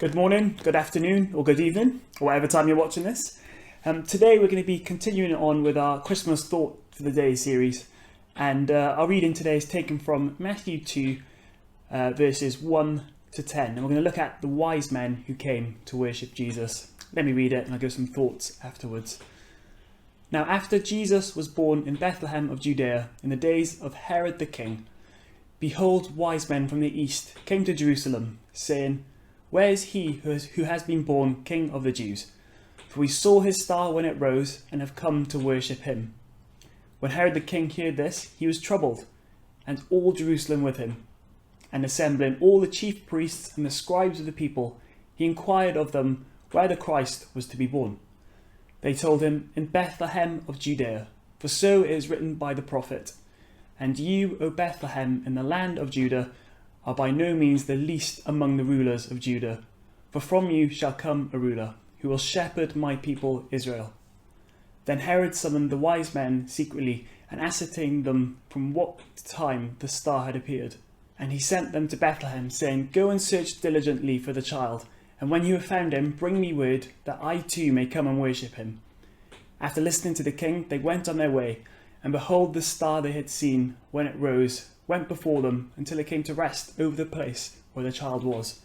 Good morning, good afternoon, or good evening, or whatever time you're watching this. Today we're going to be continuing on with our Christmas Thought for the Day series. And our reading today is taken from Matthew 2, verses 1 to 10. And we're going to look at the wise men who came to worship Jesus. Let me read it and I'll give some thoughts afterwards. Now, after Jesus was born in Bethlehem of Judea in the days of Herod the king, behold, wise men from the east came to Jerusalem, saying, "Where is he who has been born King of the Jews? For we saw his star when it rose, and have come to worship him." When Herod the king heard this, he was troubled, and all Jerusalem with him. And assembling all the chief priests and the scribes of the people, he inquired of them where the Christ was to be born. They told him, "In Bethlehem of Judea, for so it is written by the prophet, And you, O Bethlehem, in the land of Judah, are by no means the least among the rulers of Judah, for from you shall come a ruler, who will shepherd my people Israel." Then Herod summoned the wise men secretly, and ascertained them from what time the star had appeared. And he sent them to Bethlehem, saying, "Go and search diligently for the child, and when you have found him, bring me word, that I too may come and worship him." After listening to the king, they went on their way, and behold, the star they had seen when it rose went before them until it came to rest over the place where the child was.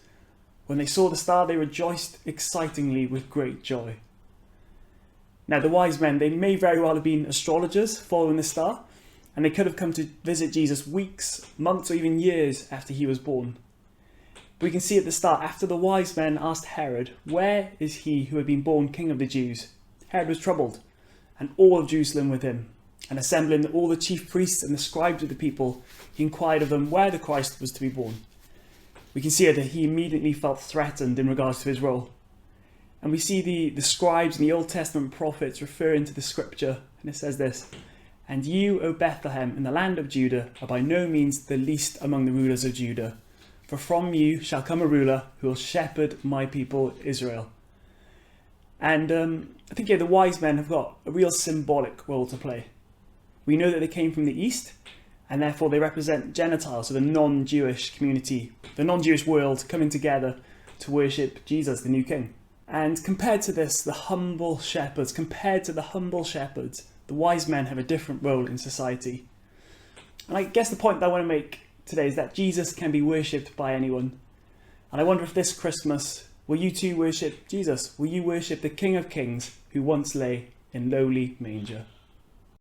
When they saw the star, they rejoiced excitingly with great joy. Now the wise men, they may very well have been astrologers following the star, and they could have come to visit Jesus weeks, months, or even years after he was born. But we can see at the start, after the wise men asked Herod, "Where is he who had been born King of the Jews?" Herod was troubled, and all of Jerusalem with him. And assembling all the chief priests and the scribes of the people, he inquired of them where the Christ was to be born. We can see that he immediately felt threatened in regards to his role. And we see the scribes and the Old Testament prophets referring to the scripture, and it says this, "And you, O Bethlehem, in the land of Judah, are by no means the least among the rulers of Judah, for from you shall come a ruler who will shepherd my people Israel." And I think the wise men have got a real symbolic role to play. We know that they came from the east, and therefore they represent Gentiles, so the non-Jewish community, the non-Jewish world coming together to worship Jesus, the new king. And compared to the humble shepherds, the wise men have a different role in society. And I guess the point that I want to make today is that Jesus can be worshipped by anyone. And I wonder if this Christmas, will you too worship Jesus? Will you worship the King of Kings who once lay in lowly manger?